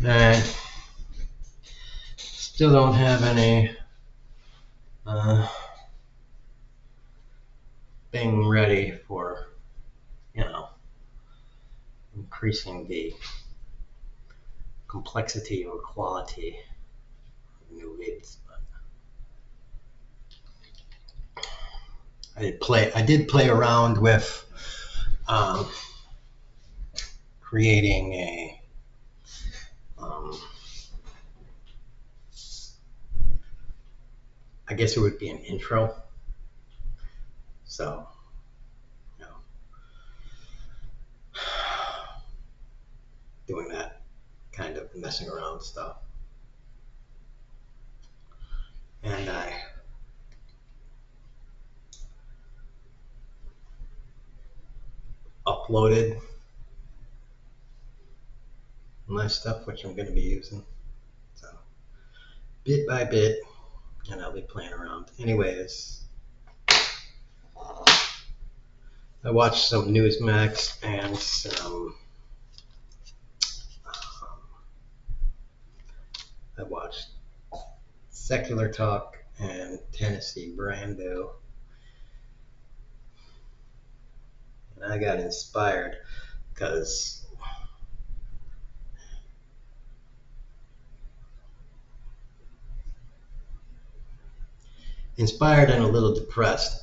And still don't have any uh, thing ready for, you know, increasing the complexity or quality of new vids. But I did play around with um, creating a um, I guess it would be an intro. So, you know, doing that kind of messing around stuff. And I uploaded my stuff, which I'm going to be using. So, bit by bit, and I'll be playing around. Anyways, I watched some Newsmax and some. I watched Secular Talk and Tennessee Brando, and I got inspired because inspired and a little depressed.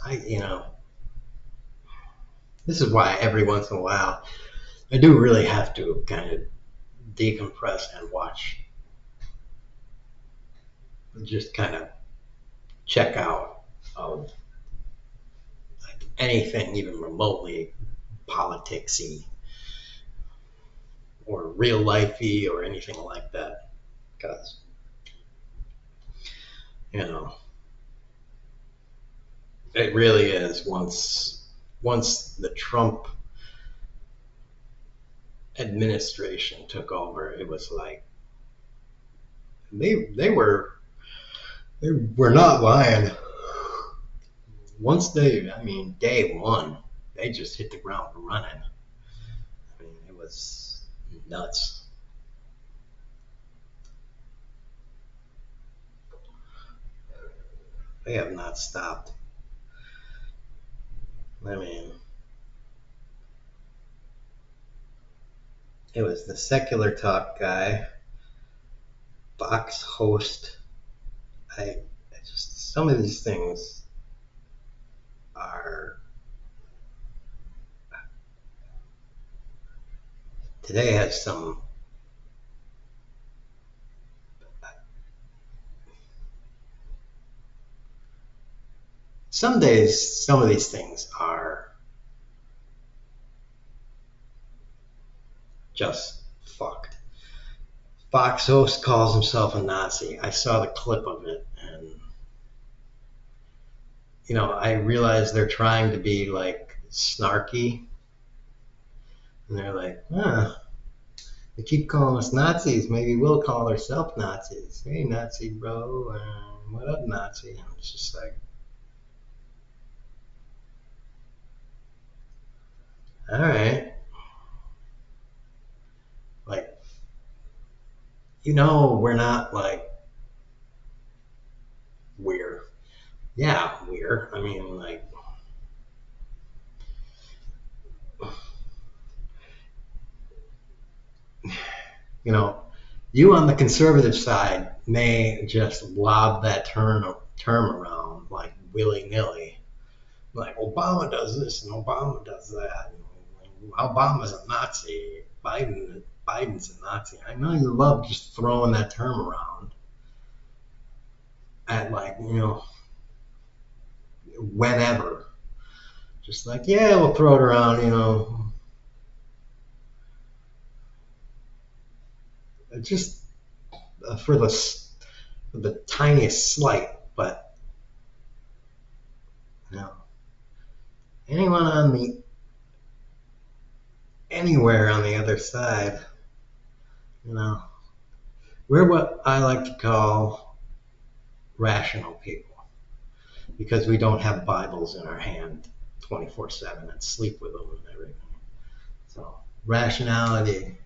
This is why every once in a while I do really have to kind of decompress and watch, just kind of check out of like anything even remotely politicsy or real lifey or anything like that, because you know it really is once the Trump administration took over, it was like they were not lying. Once day one, they just hit the ground running. I mean, it was nuts. They have not stopped. I mean, it was the Secular Talk guy, Fox host. I just some of these things are today has some days some of these things are just fucked. Fox host calls himself a Nazi. I saw the clip of it, and I realize they're trying to be like snarky, and they're like, they keep calling us Nazis. Maybe we'll call ourselves Nazis. Hey, Nazi bro, what up, Nazi? And it's just like, all right, like, we're not like we're, yeah, we're. I mean, like, you know, you on the conservative side may just lob that term around like willy nilly, like Obama does this and Obama does that. Obama's a Nazi. Biden's a Nazi. I know you love just throwing that term around at like whenever. Just like, yeah, we'll throw it around. Just for the tiniest slight, but you know, anyone anywhere on the other side, you know, we're what I like to call rational people because we don't have Bibles in our hand 24/7 and sleep with them and everything. So rationality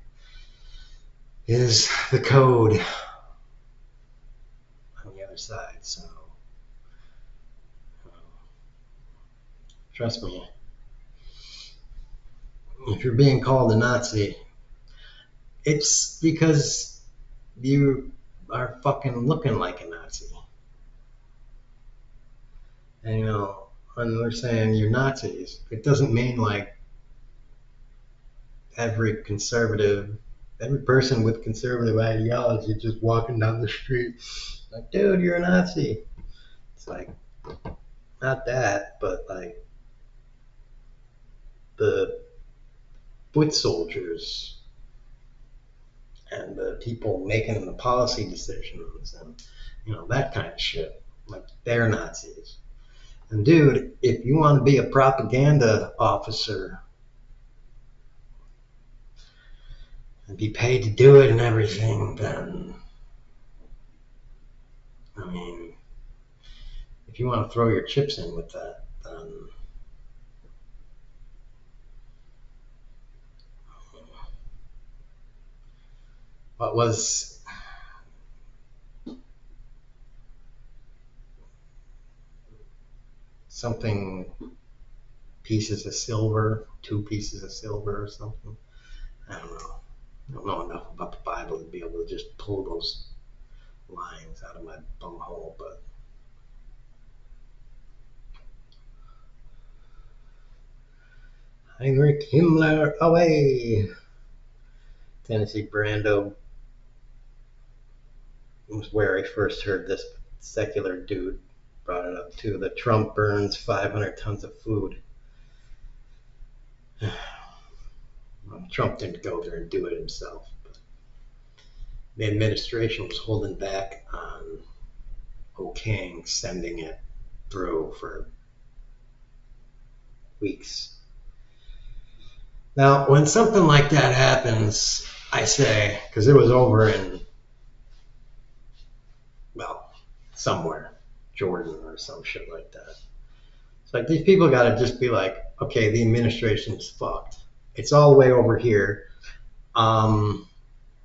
is the code on the other side. So trust me, if you're being called a Nazi, it's because you are fucking looking like a Nazi. And when we're saying you're Nazis, it doesn't mean like every person with conservative ideology just walking down the street like, dude, you're a Nazi. It's like, not that, but like the foot soldiers and the people making the policy decisions and that kind of shit. Like, they're Nazis. And dude, if you want to be a propaganda officer and be paid to do it and everything, then I mean, if you want to throw your chips in with that, then what was something, pieces of silver, 2 pieces of silver or something? I don't know. I don't know enough about the Bible to be able to just pull those lines out of my bum hole, but Heinrich Himmler away. Tennessee Brando was where I first heard this secular dude brought it up too. The Trump burns 500 tons of food. Well, Trump didn't go there and do it himself, but the administration was holding back on okaying sending it through for weeks. Now, when something like that happens, I say, because it was over in, well, somewhere, Jordan or some shit like that. It's like, these people got to just be like, okay, the administration's fucked. It's all the way over here. I'm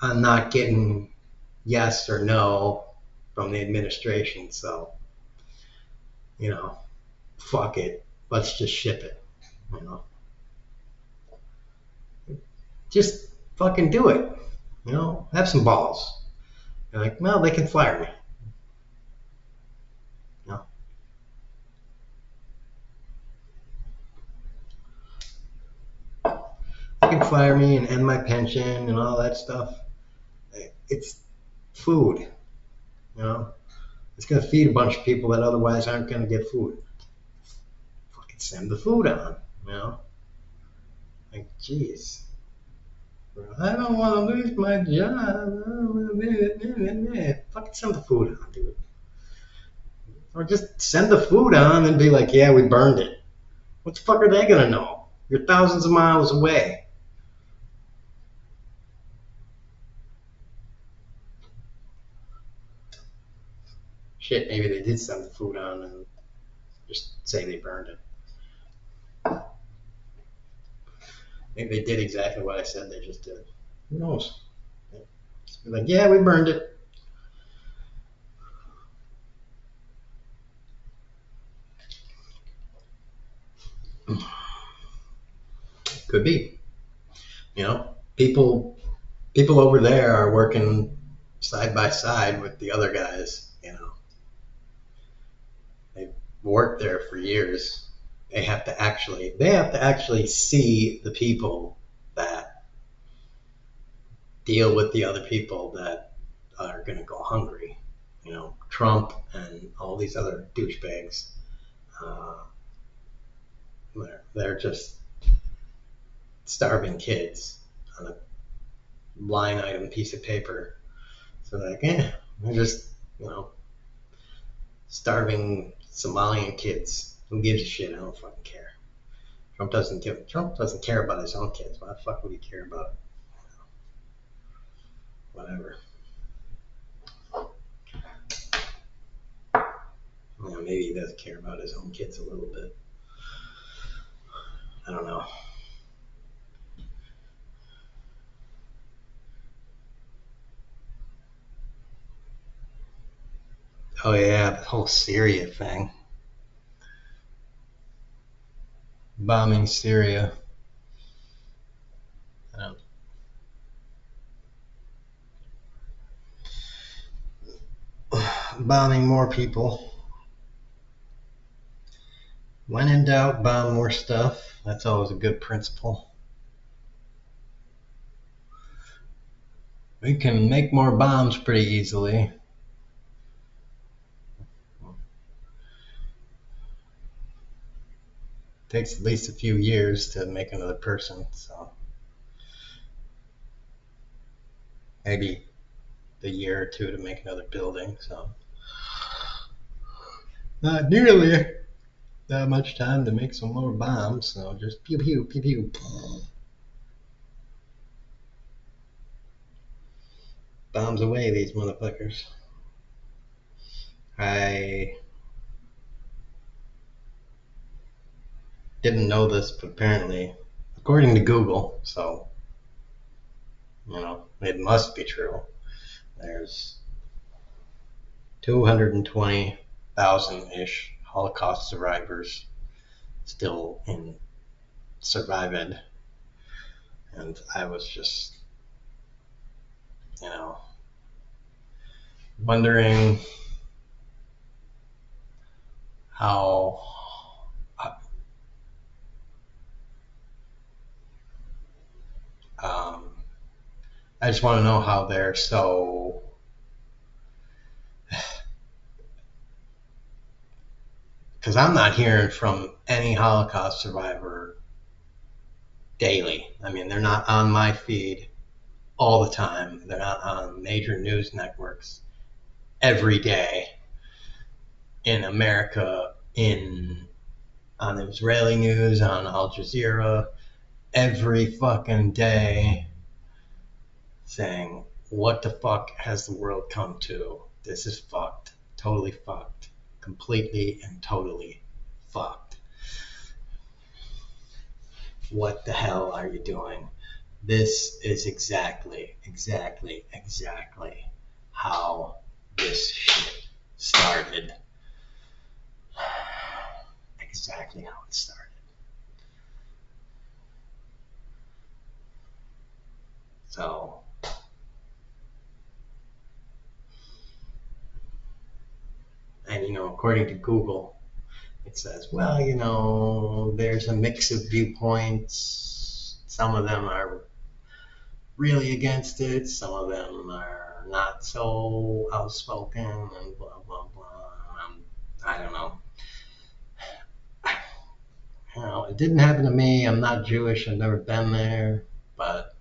not getting yes or no from the administration, so, fuck it. Let's just ship it. Just fucking do it. Have some balls. You're like, well, they can fire me. They can fire me and end my pension and all that stuff. It's food. It's going to feed a bunch of people that otherwise aren't going to get food. Fucking send the food on. Like, jeez. I don't want to lose my job. Fucking send the food on, dude. Or just send the food on and be like, yeah, we burned it. What the fuck are they going to know? You're thousands of miles away. Shit, maybe they did send the food on and just say they burned it. Maybe they did exactly what I said they just did. Who knows? Just be like, yeah, we burned it. Could be. People over there are working side by side with the other guys. They've worked there for years. They have to actually see the people that deal with the other people that are going to go hungry. Trump and all these other douchebags. They're just starving kids on a line item piece of paper. So they're just, starving Somalian kids. Who gives a shit? I don't fucking care. Trump doesn't care about his own kids. Why the fuck would he care about whatever? Maybe he does care about his own kids a little bit. I don't know. Oh yeah, the whole Syria thing. Bombing Syria. Um, bombing more people. When in doubt, bomb more stuff. That's always a good principle. We can make more bombs pretty easily. Takes at least a few years to make another person, so maybe a year or two to make another building. So not nearly that much time to make some more bombs. So just pew pew pew pew. Bombs away, these motherfuckers. I didn't know this, but apparently, according to Google, so it must be true. There's 220,000 ish Holocaust survivors still in survived, and I was just wondering how um, I just want to know how they're so because I'm not hearing from any Holocaust survivor daily. I mean, they're not on my feed all the time. They're not on major news networks every day in America, on Israeli news, on Al Jazeera, every fucking day saying, what the fuck has the world come to? This is fucked. Totally fucked. Completely and totally fucked. What the hell are you doing? This is exactly how this shit started. Exactly how it started. So, and according to Google, it says, well, there's a mix of viewpoints. Some of them are really against it. Some of them are not so outspoken and blah, blah, blah. I don't know. It didn't happen to me. I'm not Jewish. I've never been there. But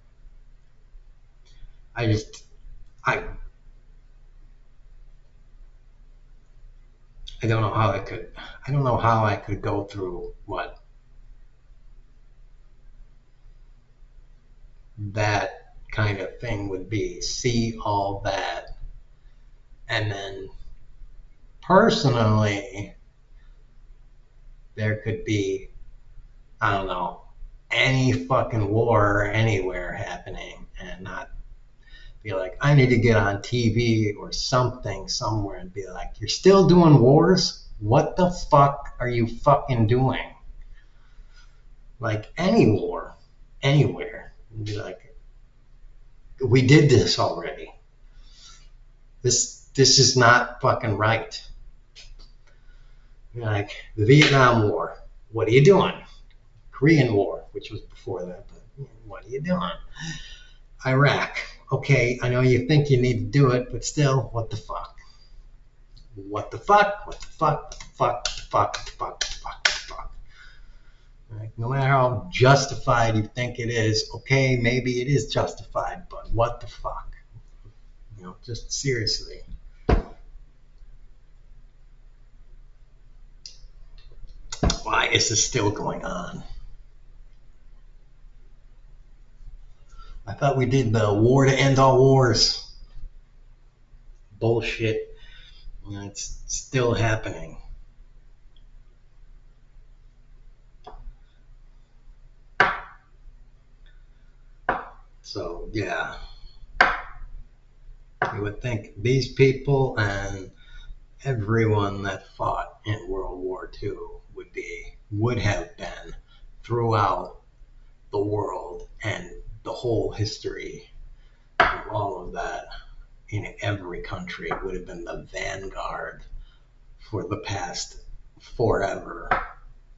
I just, I, I don't know how I could go through what that kind of thing would be. See all that. And then personally, there could be, I don't know, any fucking war anywhere happening and not be like, I need to get on TV or something somewhere and be like, you're still doing wars? What the fuck are you fucking doing? Like any war, anywhere. And be like, we did this already. This is not fucking right. Like the Vietnam War, what are you doing? Korean War, which was before that, but what are you doing? Iraq, okay, I know you think you need to do it, but still, what the fuck? What the fuck? What the fuck? What the fuck? What the fuck? What the fuck? What the fuck? What the fuck? Right? No matter how justified you think it is, okay, maybe it is justified, but what the fuck? Just seriously. Why is this still going on? I thought we did the war to end all wars. Bullshit. It's still happening. So, yeah. You would think these people and everyone that fought in World War II would have been throughout the world and the whole history of all of that in every country would have been the vanguard for the past forever.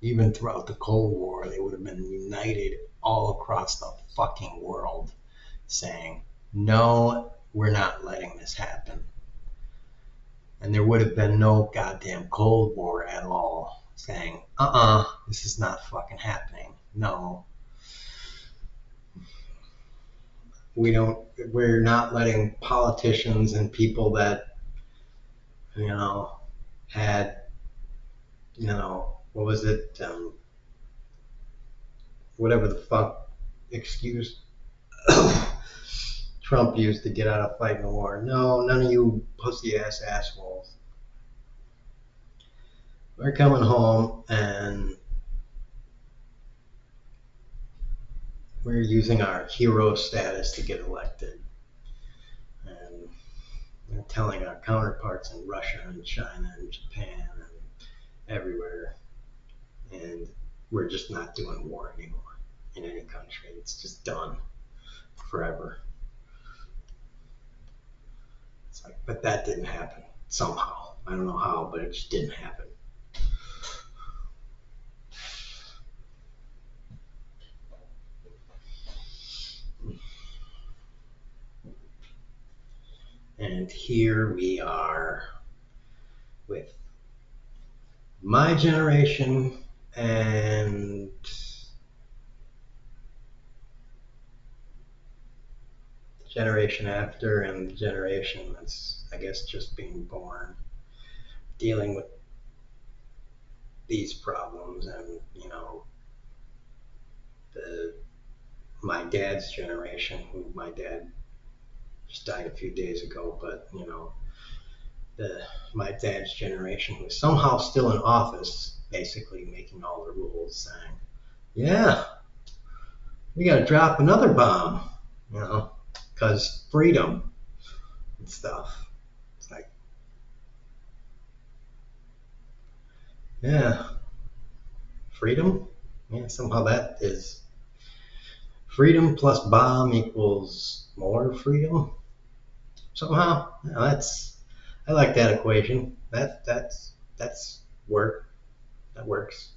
Even throughout the Cold War, they would have been united all across the fucking world saying, no, we're not letting this happen. And there would have been no goddamn Cold War at all saying, this is not fucking happening. No, we're not letting politicians and people that, had, what was it? Whatever the fuck excuse Trump used to get out of fighting the war. No, none of you pussy ass assholes. We're coming home and we're using our hero status to get elected. And we're telling our counterparts in Russia and China and Japan and everywhere. And we're just not doing war anymore in any country. It's just done forever. It's like, but that didn't happen somehow. I don't know how, but it just didn't happen. And here we are with my generation and the generation after and the generation that's, I guess, just being born, dealing with these problems. And, my dad's generation, who my dad just died a few days ago, but, my dad's generation who was somehow still in office, basically making all the rules, saying, yeah, we got to drop another bomb, because freedom and stuff. It's like, yeah, freedom? Yeah, somehow that is freedom plus bomb equals more freedom. Somehow, I like that equation. That's work. That works.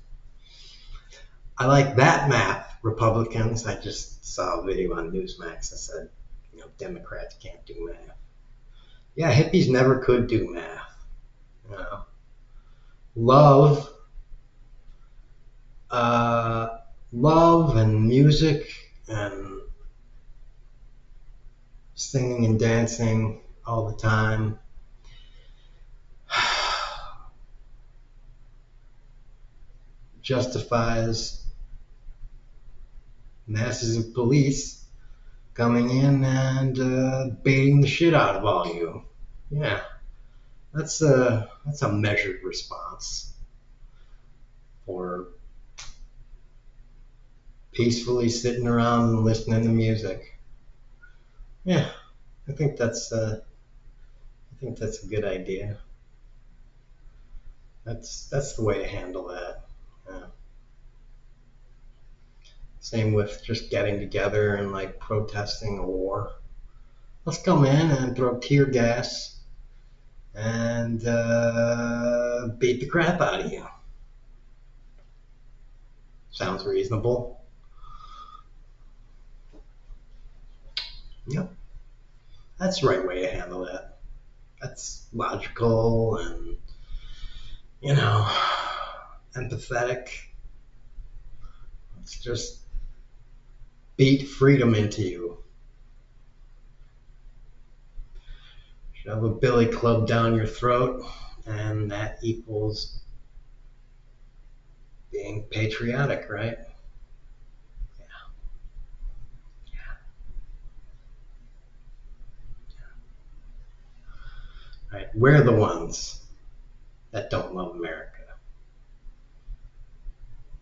I like that math, Republicans. I just saw a video on Newsmax that said, Democrats can't do math. Yeah, hippies never could do math. Love, love and music and singing and dancing all the time. Justifies masses of police coming in and baiting the shit out of all you. Yeah, that's a measured response for peacefully sitting around and listening to music. Yeah, I think that's a good idea. That's the way to handle that. Yeah. Same with just getting together and like protesting a war. Let's come in and throw tear gas and beat the crap out of you. Sounds reasonable. Yep. That's the right way to handle that. That's logical and, empathetic. Let's just beat freedom into you. Shove a billy club down your throat, and that equals being patriotic, right? Right? We're the ones that don't love America.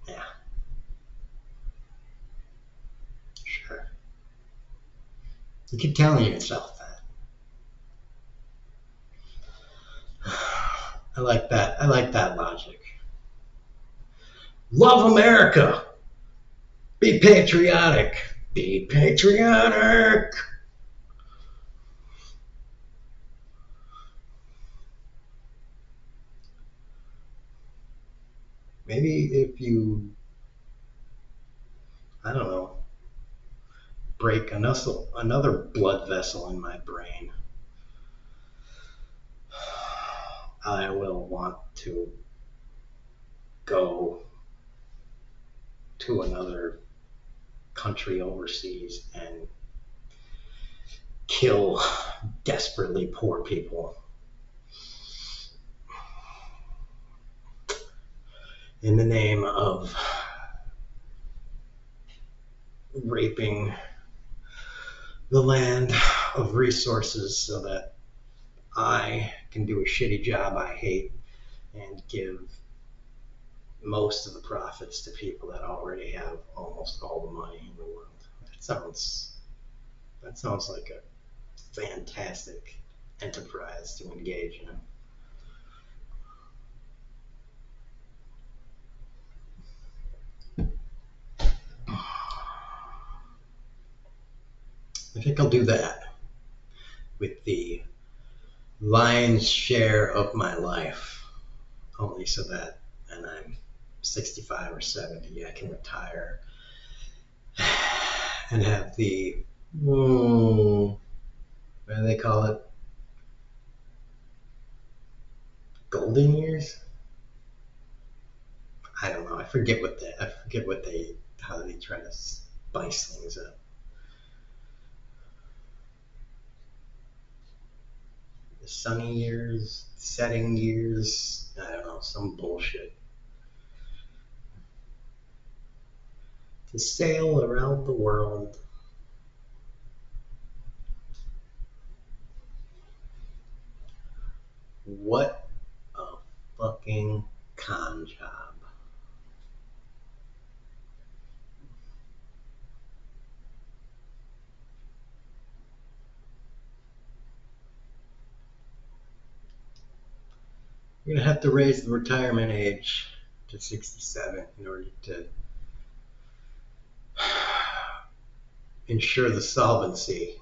Yeah. Sure. You keep telling yourself that. I like that. I like that logic. Love America. Be patriotic. Be patriotic. Maybe if you, I don't know, break another blood vessel in my brain, I will want to go to another country overseas and kill desperately poor people in the name of raping the land of resources so that I can do a shitty job I hate and give most of the profits to people that already have almost all the money in the world. That sounds that sounds like a fantastic enterprise to engage in. I think I'll do that with the lion's share of my life, only so that, and I'm 65 or 70, I can retire and have the, what do they call it? Golden years? I don't know. I forget how they try to spice things up. The sunny years, setting years, I don't know, some bullshit. To sail around the world. What a fucking con job. You're gonna have to raise the retirement age to 67 in order to ensure the solvency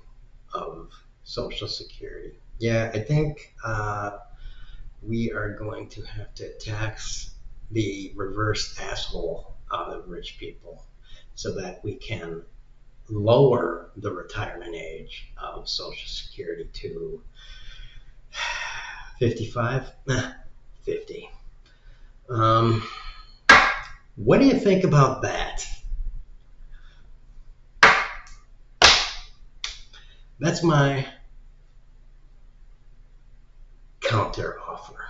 of Social Security. Yeah, I think we are going to have to tax the reverse asshole out of rich people so that we can lower the retirement age of Social Security to 55? 50. What do you think about that? That's my counter offer.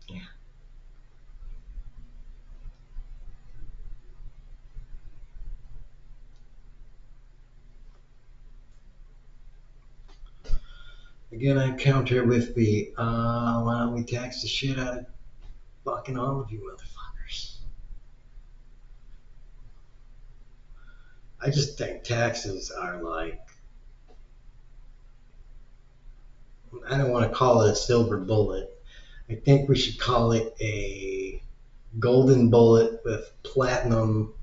Yeah. Again, I counter with the, why don't we tax the shit out of fucking all of you motherfuckers? I just think taxes are like, I don't want to call it a silver bullet. I think we should call it a golden bullet with platinum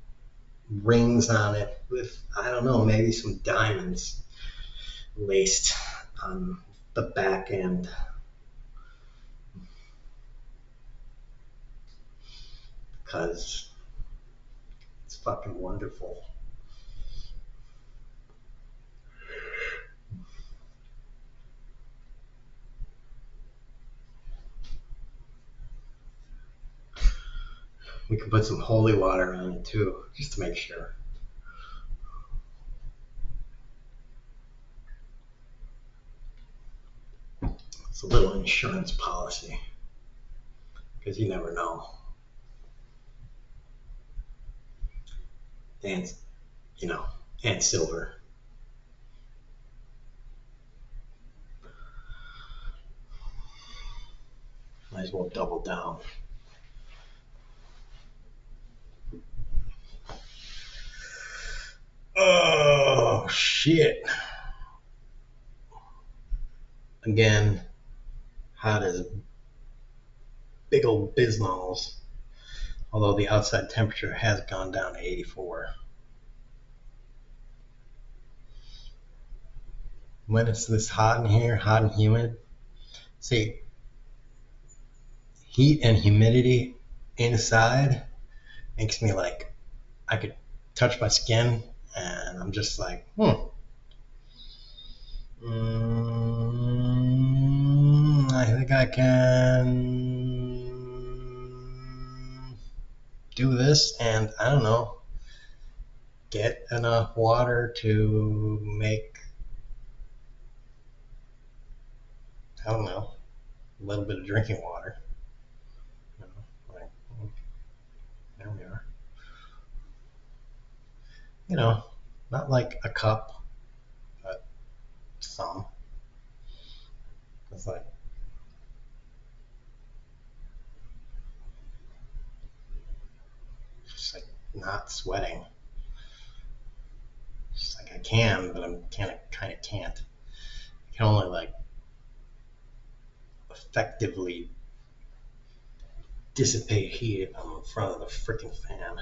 rings on it with, I don't know, maybe some diamonds laced on the back end. Because it's fucking wonderful. We can put some holy water on it too, just to make sure. It's a little insurance policy, because you never know. And, you know, and silver. Might as well double down. shit. Again, hot as big old bismalls. Although the outside temperature has gone down to 84. When it's this hot in here, hot and humid, see, heat and humidity inside makes me like, I could touch my skin and I'm just like, I think I can do this, and I don't know, get enough water to make, I don't know, a little bit of drinking water. Like, there we are. Not like a cup, but some. It's like, just like not sweating. Just like I can, but I'm kind of can't. I can only like effectively dissipate heat if I'm in front of the freaking fan.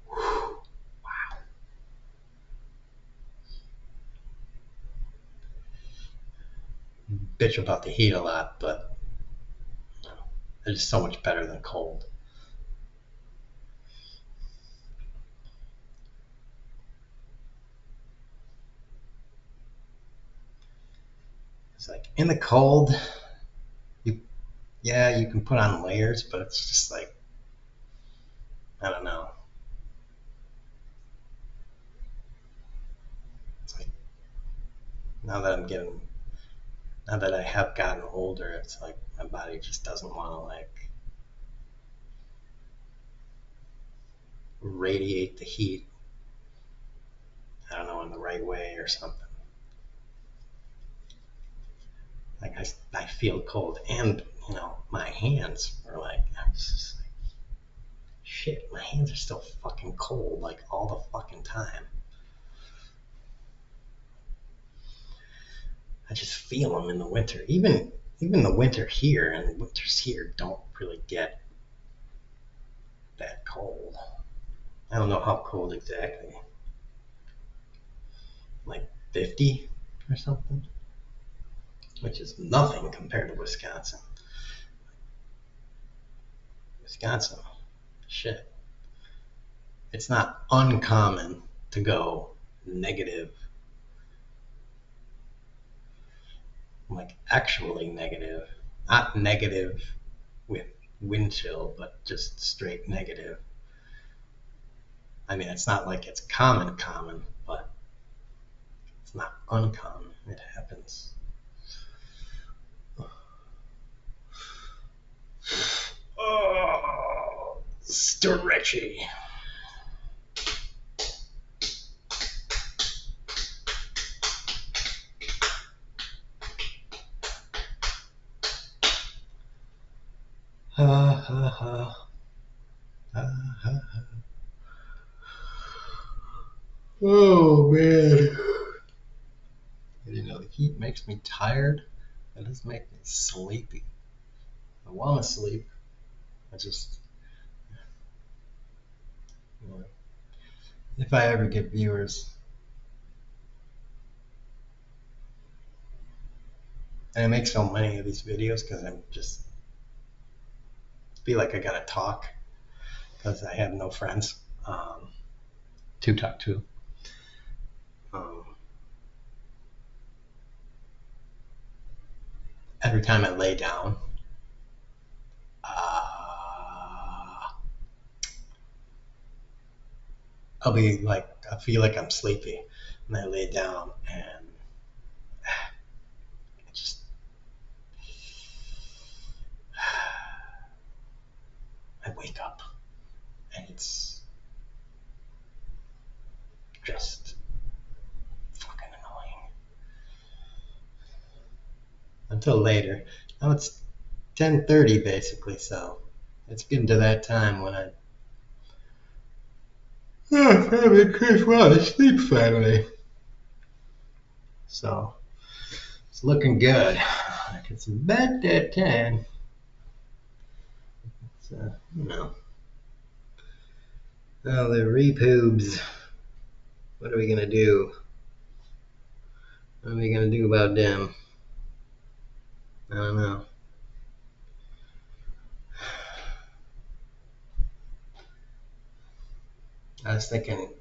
Wow. Bitch about the heat a lot, but it's so much better than cold. It's like in the cold, you can put on layers, but it's just like, I don't know. It's like now that I have gotten older, it's like my body just doesn't want to like radiate the heat. I don't know, in the right way or something. Like I feel cold, and my hands are like, I'm just like, shit, my hands are still fucking cold like all the fucking time. I just feel them in the winter. Even the winter here and winters here don't really get that cold. I don't know how cold exactly. Like 50 or something, which is nothing compared to Wisconsin. Wisconsin, shit. It's not uncommon to go negative, like actually negative, not negative with wind chill, but just straight negative. I mean, it's not like it's common, but it's not uncommon. It happens. Oh, stretchy. Ha ha ha. Ha ha ha. Oh man. The heat makes me tired. It does make me sleepy. I want to sleep. I just, if I ever get viewers, and I make so many of these videos because I'm just feel like I gotta talk because I have no friends to talk to. Every time I lay down, I'll be like, I feel like I'm sleepy, and I lay down and I just, I wake up and it's just fucking annoying. Until later. Now it's 10:30 basically, so it's getting to that time when I Yeah, family Chris well, sleep finally. So it's looking good. It's about that time. So, oh, the repoobs. What are we gonna do? What are we gonna do about them? I don't know. I was thinking,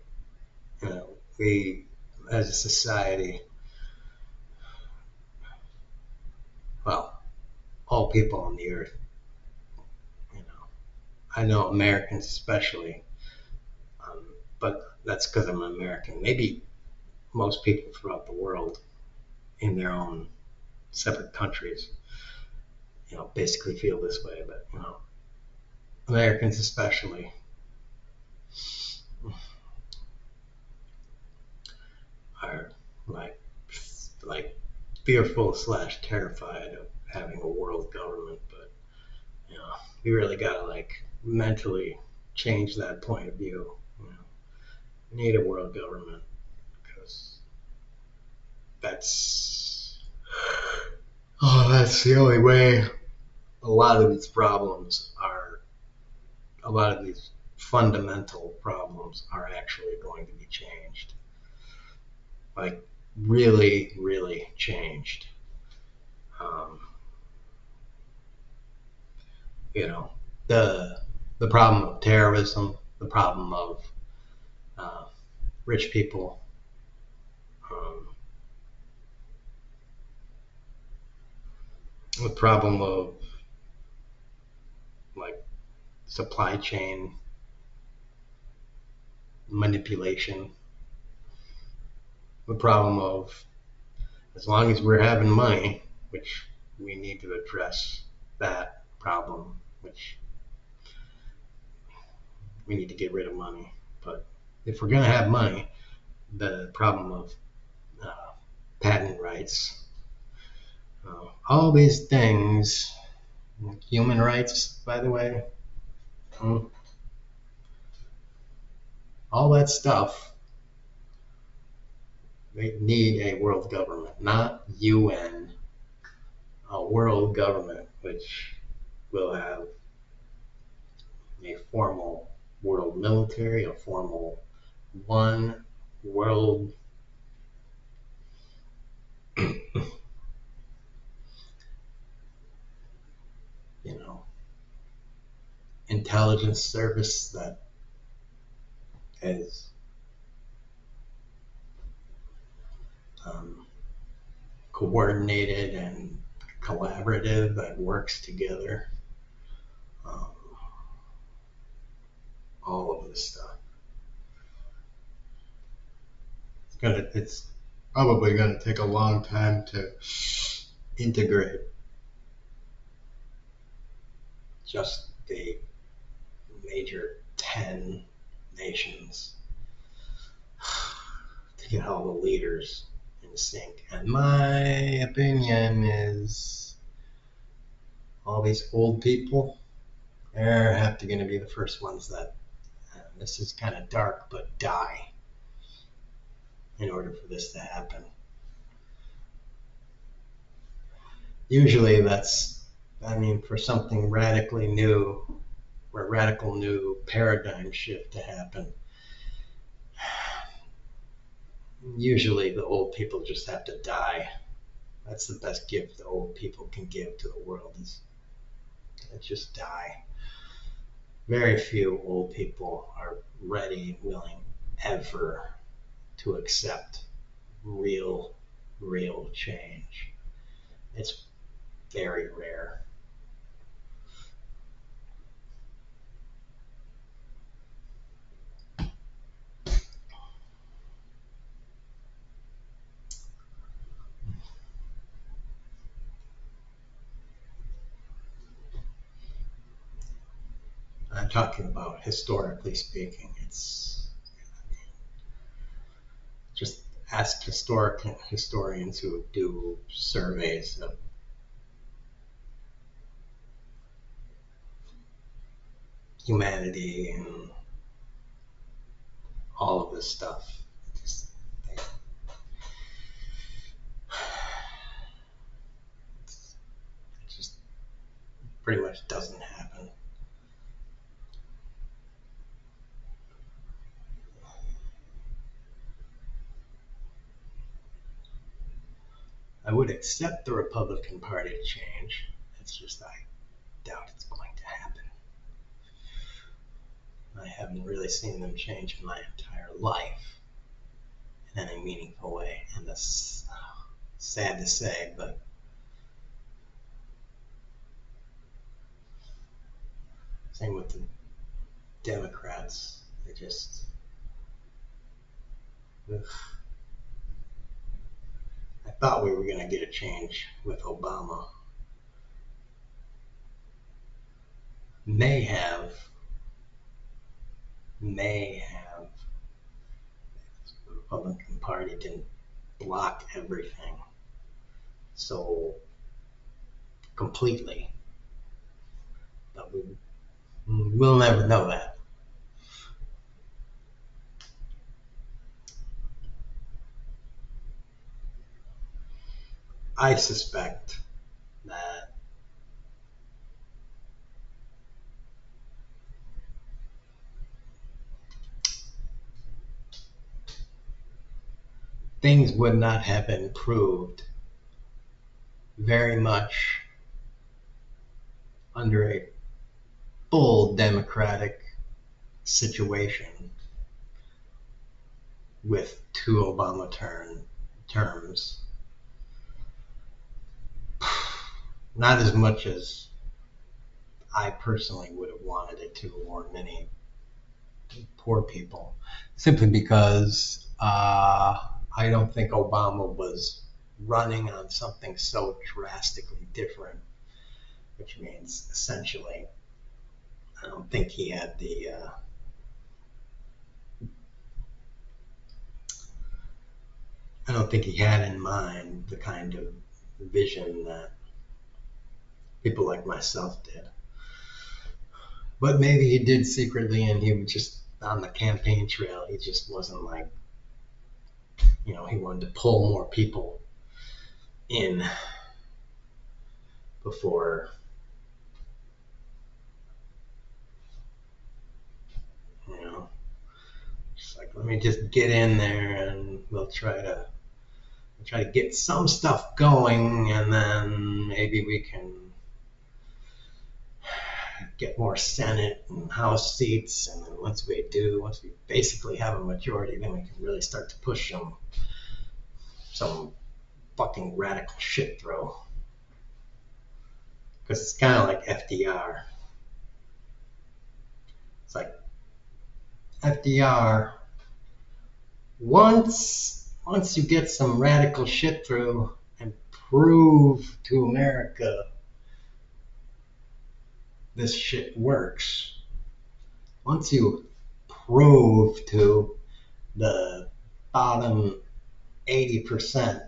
we as a society, well, all people on the earth, you know, I know Americans especially, um, but that's because I'm American. Maybe most people throughout the world in their own separate countries, basically feel this way, but Americans especially are like like fearful slash terrified of having a world government, but we really gotta like mentally change that point of view. We need a world government because that's that's the only way a lot of these problems are a lot of these fundamental problems are actually going to be changed. Like really, really changed. Um, you know, the the problem of terrorism, the problem of uh, rich people, um, the problem of like supply chain manipulation, the problem of as long as we're having money, which we need to address that problem, which we need to get rid of money. But if we're going to have money, the problem of uh, patent rights, all these things, human rights, by the way, um, all that stuff, they need a world government, not UN, a world government, which will have a formal world military, a formal one world, you know, intelligence service that is um, coordinated and collaborative that works together. Um, all of this stuff. It's probably gonna take a long time to integrate just the major 10 nations to get all the leaders in sync. And my opinion is all these old people, they're have to going to be the first ones that, this is kind of dark, but die in order for this to happen. Usually that's, I mean, for something radically new, or a radical new paradigm shift to happen, usually the old people just have to die. That's the best gift the old people can give to the world is just die. Very few old people are ready and willing ever to accept real, real change. It's very rare. I'm talking about historically speaking. It's just ask historians who do surveys of humanity and all of this stuff. Just, it just pretty much doesn't happen. I would accept the Republican Party to change. It's just I doubt it's going to happen. I haven't really seen them change in my entire life in any meaningful way, and that's sad to say, but same with the Democrats. They just, ugh. I thought we were going to get a change with Obama. May have. The Republican Party didn't block everything so completely. But we'll never know that. I suspect that things would not have improved very much under a full Democratic situation with two Obama terms. Not as much as I personally would have wanted it to, or many poor people, simply because I don't think Obama was running on something so drastically different, which means essentially, I don't think he had I don't think he had in mind the kind of vision that people like myself did. But maybe he did secretly, and he was just on the campaign trail. He just wasn't like, he wanted to pull more people in before, just like, let me just get in there and we'll try to get some stuff going, and then maybe we can get more Senate and House seats, and then once we basically have a majority, then we can really start to push some fucking radical shit through. Because it's kind of like FDR. It's like FDR, once you get some radical shit through and prove to America this shit works, once you prove to the bottom 80%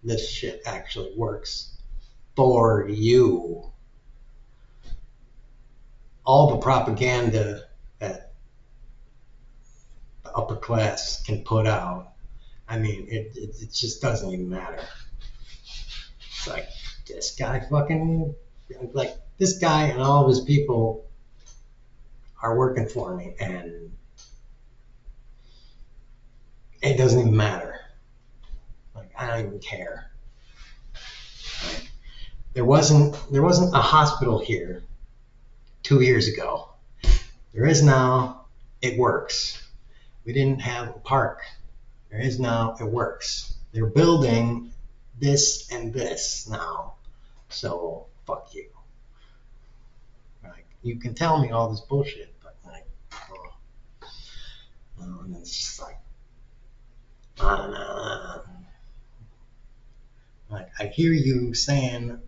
this shit actually works for you, all the propaganda that the upper class can put out, I mean, it just doesn't even matter. It's like, this guy and all of his people are working for me, and it doesn't even matter. Like, I don't even care. Like, there wasn't a hospital here 2 years ago. There is now. It works. We didn't have a park. There is now. It works. They're building this and this now. So fuck you. Like, you can tell me all this bullshit, but like, and it's just like, like, I hear you saying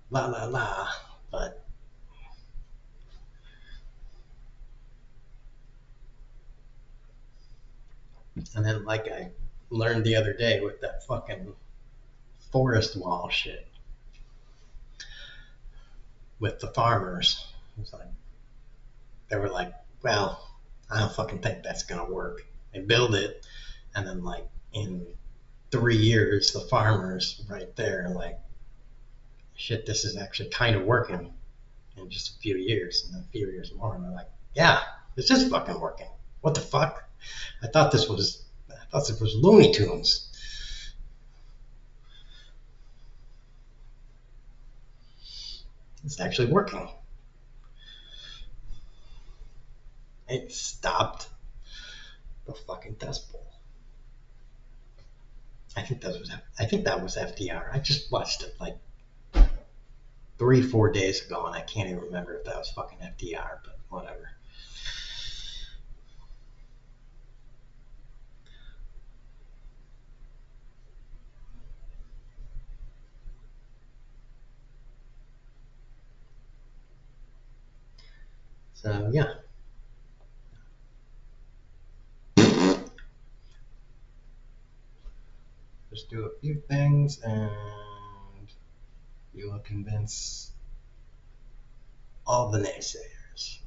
la la la, but and then like I learned the other day with that fucking forest wall shit with the farmers. It's like, they were like, well, I don't fucking think that's gonna work. They build it, and then like in 3 years, the farmers right there are like, shit, this is actually kind of working in just a few years, and then a few years more, and they're like, yeah, this is fucking working. What the fuck? I thought this was Looney Tunes. It's actually working. It stopped the fucking Dust Bowl. I think that was FDR. I just watched it like 3 4 days ago, and I can't even remember if that was fucking FDR, but whatever. So yeah, just do a few things, and you will convince all the naysayers.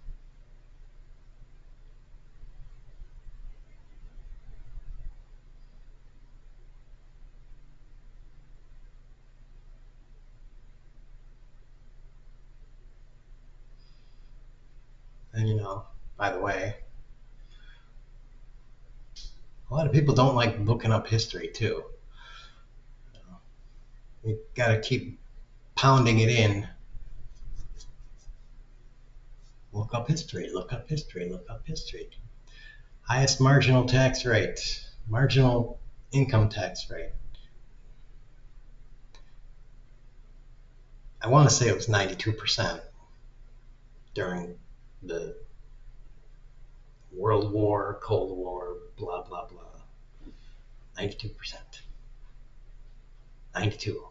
And by the way, a lot of people don't like looking up history too. You got to keep pounding it in. Look up history. Look up history. Look up history. Highest marginal tax rate, marginal income tax rate. I want to say it was 92% during the World War, Cold War, blah, blah, blah. 92%. 92.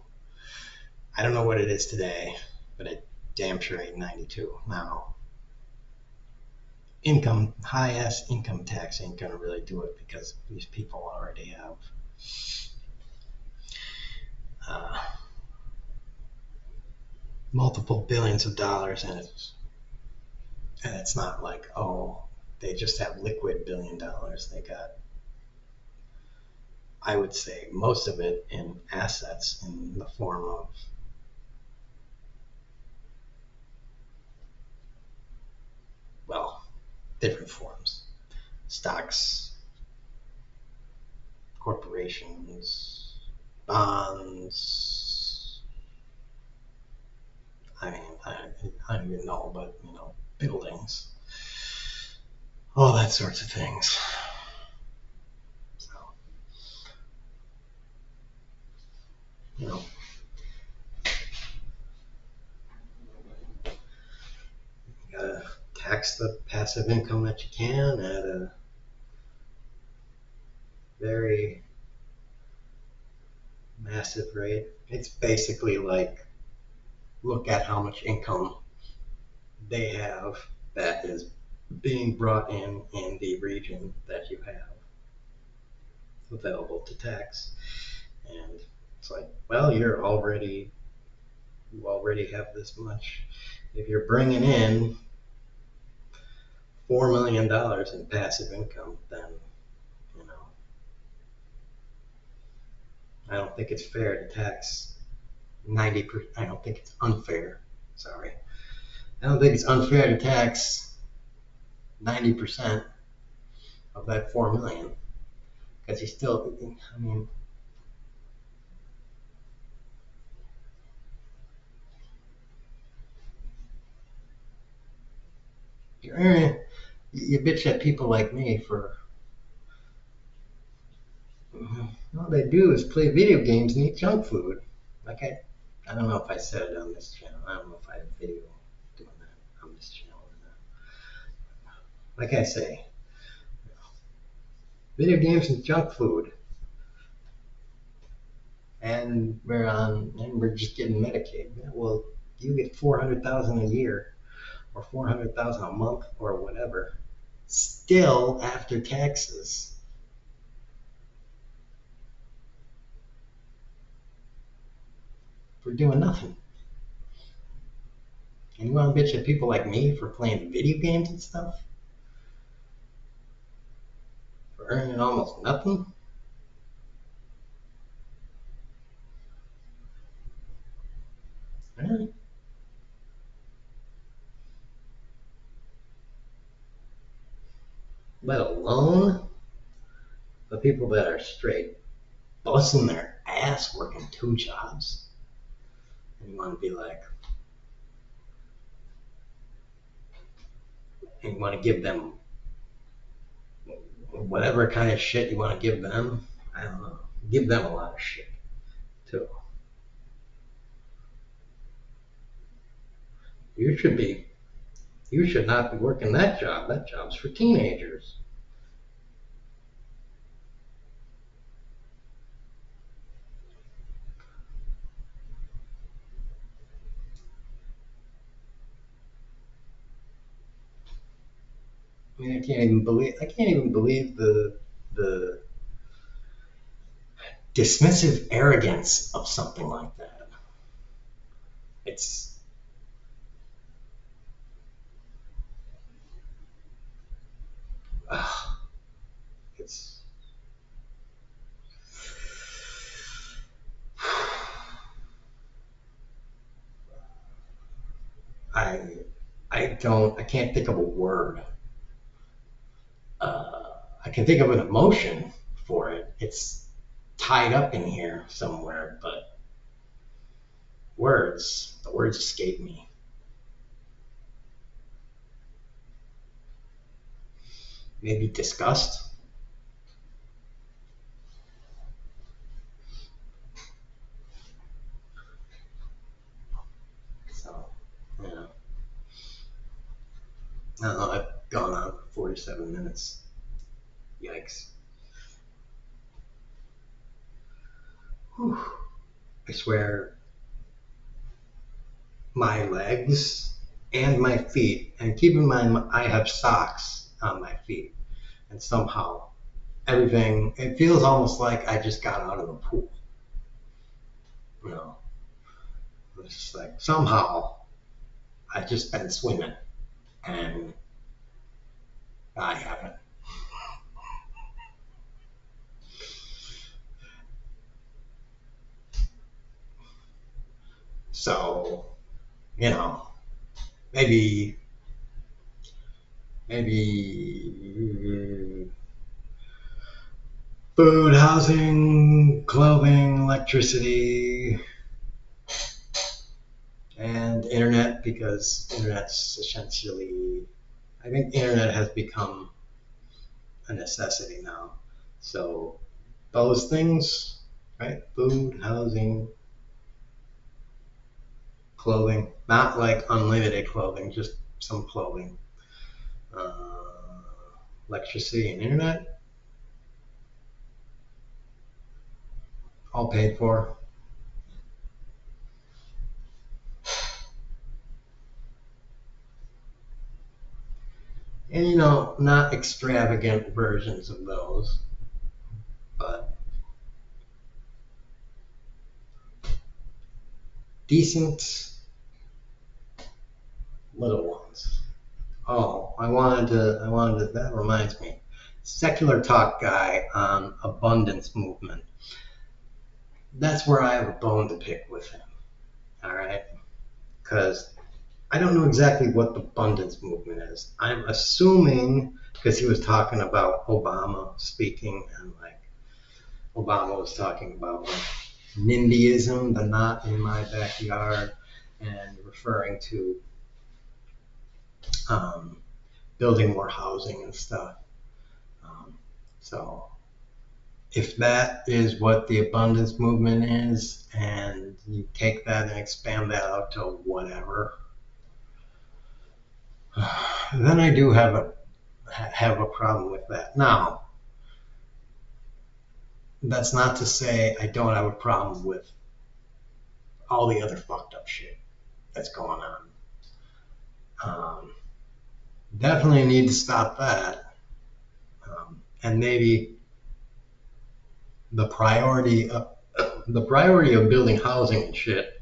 I don't know what it is today, but it damn sure ain't 92. Now, high-ass income tax ain't going to really do it because these people already have uh, multiple billions of dollars, and it's not like, oh, they just have liquid $1 billion. They got, I would say, most of it in assets in the form of well, different forms: stocks, corporations, bonds. I mean, I don't even know, but buildings, all that sorts of things. So, you know, you gotta tax the passive income that you can at a very massive rate. It's basically like look at how much income they have that is being brought in the region that you have available to tax. And it's like, well, you already have this much. If you're bringing in $4 million in passive income, then you know I don't think it's fair to tax 90%. I don't think it's unfair. Sorry, I don't think it's unfair to tax 90% of that 4 million because you still. I mean, you bitch at people like me for all they do is play video games and eat junk food. Like I don't know if I said it on this channel. I don't know if I have video doing that on this channel or not. Like I say, video games and junk food, and we're just getting Medicaid. Yeah, well, you get 400,000 a year or 400,000 a month or whatever, still after taxes. For doing nothing. And you want to bitch at people like me for playing video games and stuff? earning almost nothing. Really? Let alone the people that are straight busting their ass working two jobs. And you want to be like, and you want to give them whatever kind of shit you want to give them. I don't know. Give them a lot of shit too. You should be. You should not be working that job. That job's for teenagers. I mean, I can't even believe the dismissive arrogance of something like that. It's uh, it's I I can't think of a word. I can think of an emotion for it. It's tied up in here somewhere, but the words escape me. Maybe disgust. So, yeah. I don't know. I've gone on for 47 minutes. Yikes. Whew. I swear, my legs and my feet, and keep in mind, I have socks on my feet, and somehow everything, it feels almost like I just got out of the pool. You know, it's just like somehow I just been swimming, and I haven't. So, you know, maybe, maybe food, housing, clothing, electricity, and internet, because internet's essentially, I think internet has become a necessity now. So those things, right? Food, housing, clothing, not like unlimited clothing, just some clothing, uh, electricity and internet, all paid for. And not extravagant versions of those, but decent little ones. Oh, that reminds me. Secular talk guy on abundance movement. That's where I have a bone to pick with him. All right. Because I don't know exactly what the abundance movement is. I'm assuming because he was talking about Obama speaking, and like Obama was talking about like NIMBYism, the not in my backyard, and referring to um, building more housing and stuff. Um, so if that is what the abundance movement is, and you take that and expand that out to whatever, then I do have a problem with that. Now, that's not to say I don't have a problem with all the other fucked up shit that's going on. Um, Definitely need to stop that. And maybe the priority of building housing and shit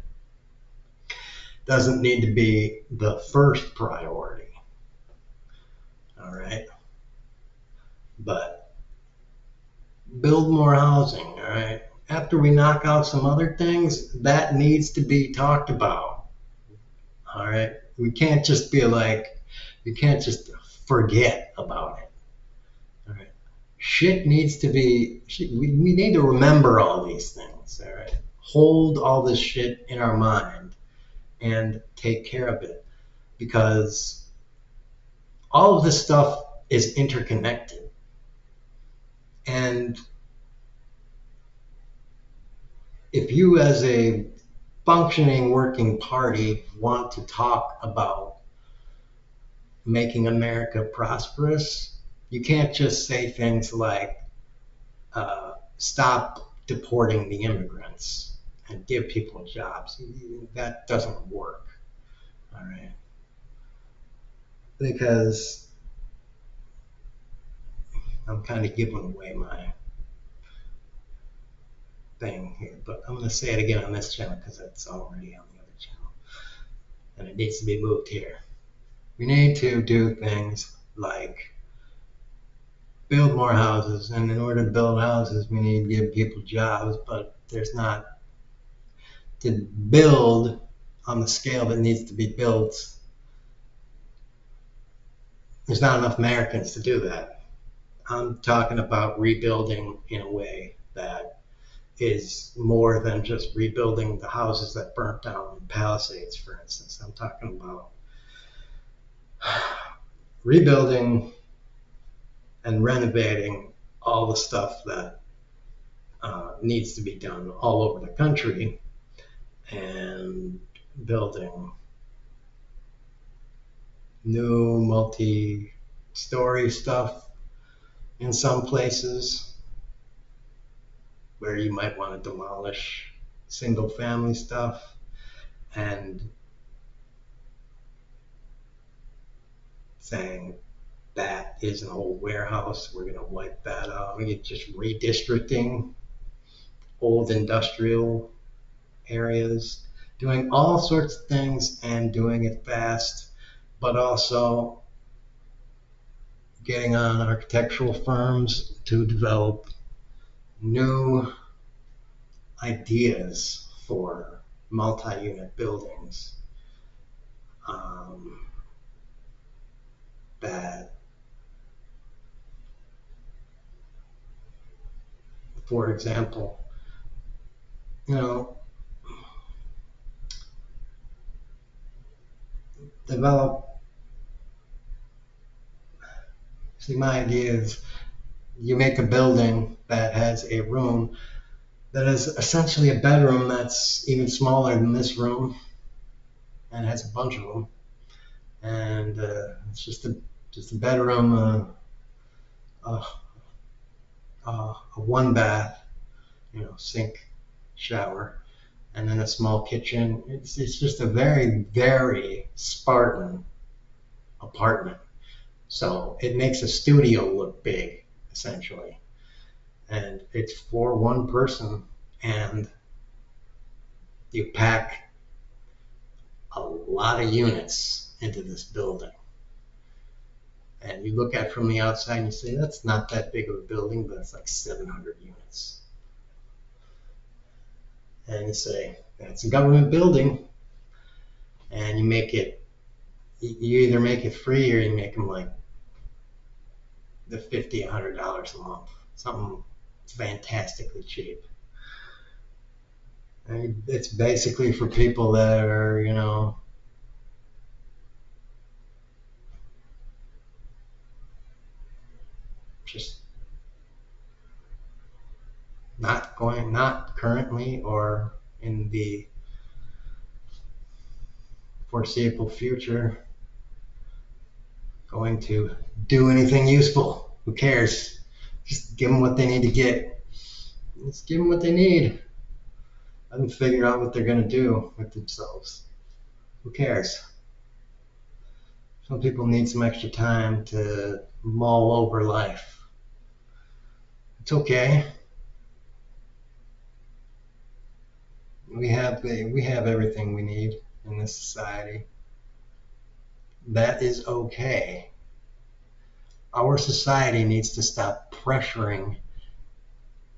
doesn't need to be the first priority. All right, but build more housing, all right? After we knock out some other things, that needs to be talked about, all right? We can't just be like, you can't just forget about it, all right? Shit needs to be, we need to remember all these things, all right? Hold all this shit in our mind and take care of it because all of this stuff is interconnected. And if you, as a functioning working party, want to talk about making America prosperous, you can't just say things like, stop deporting the immigrants and give people jobs. That doesn't work, all right? Because I'm kind of giving away my thing here, but I'm going to say it again on this channel because it's already on the other channel and it needs to be moved here. We need to do things like build more houses, and in order to build houses, we need to give people jobs, but there's not, to build on the scale that needs to be built, there's not enough Americans to do that. I'm talking about rebuilding in a way that is more than just rebuilding the houses that burnt down in Palisades, for instance. I'm talking about rebuilding and renovating all the stuff that needs to be done all over the country, and building new multi-story stuff in some places where you might want to demolish single family stuff, and saying that is an old warehouse, we're going to wipe that out. We're just redistricting old industrial areas, doing all sorts of things and doing it fast, but also getting on architectural firms to develop new ideas for multi-unit buildings, um, that, for example, you know, develop, see, my idea is you make a building that has a room that is essentially a bedroom that's even smaller than this room and has a bunch of them, and it's just a bedroom, uh, a one bath, sink, shower, and then a small kitchen. It's just a very, very Spartan apartment. So it makes a studio look big, essentially. And it's for one person, and you pack a lot of units into this building. And you look at it from the outside and you say, that's not that big of a building, but it's like 700 units. And you say, that's a government building, and you make it, you either make it free or you make them like the $50, $100 a month, something fantastically cheap. And it's basically for people that are, just not currently or in the foreseeable future going to do anything useful. Who cares? Just give them what they need to get. Just give them what they need. Let them figure out what they're going to do with themselves. Who cares? Some people need some extra time to mull over life. It's okay. We have everything we need in this society. That is okay. Our society needs to stop pressuring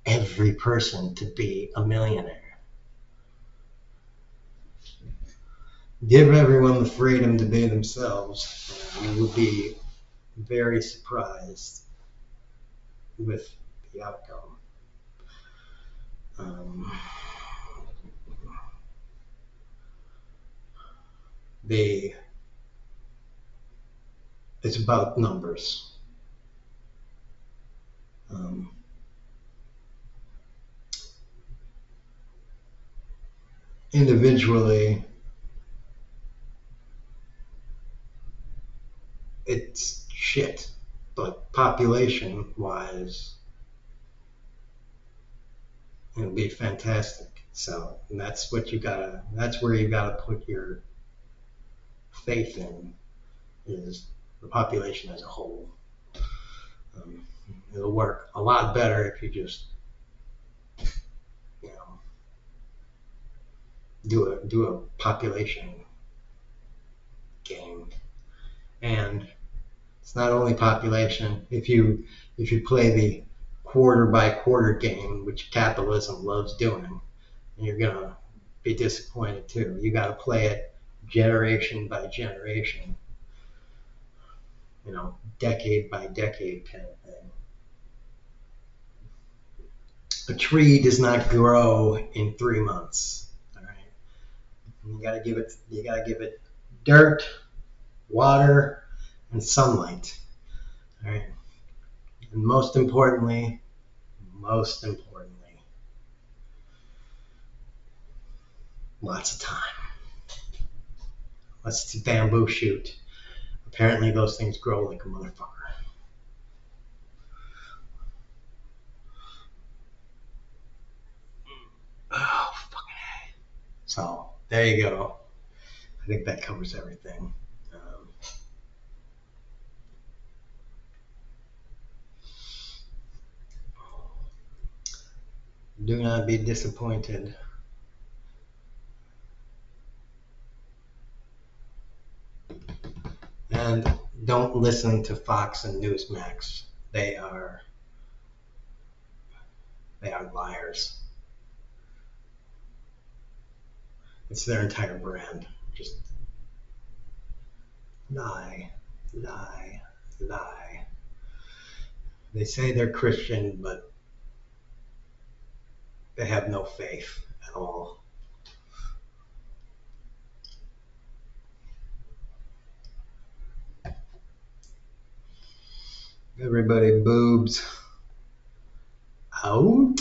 every person to be a millionaire. Give everyone the freedom to be themselves, and you will be very surprised with the outcome. Um, it's about numbers. Um, individually, it's shit, but population-wise, it'll be fantastic. So and that's what you gotta. That's where you gotta put your faith in, is the population as a whole. Um, it'll work a lot better if you just, you know, do a population game. And it's not only population. If you play the quarter by quarter game, which capitalism loves doing, you're gonna be disappointed too. You got to play it generation by generation, decade by decade kind of thing. A tree does not grow in 3 months. All right, you got to give it dirt, water, and sunlight. All right, and most importantly, lots of time. Let's bamboo shoot. Apparently, those things grow like a motherfucker. Oh, fucking A. So, there you go. I think that covers everything. Do not be disappointed. And don't listen to Fox and Newsmax. They are liars. It's their entire brand. Just lie, lie, lie. They say they're Christian, but they have no faith at all. Everybody boobs out.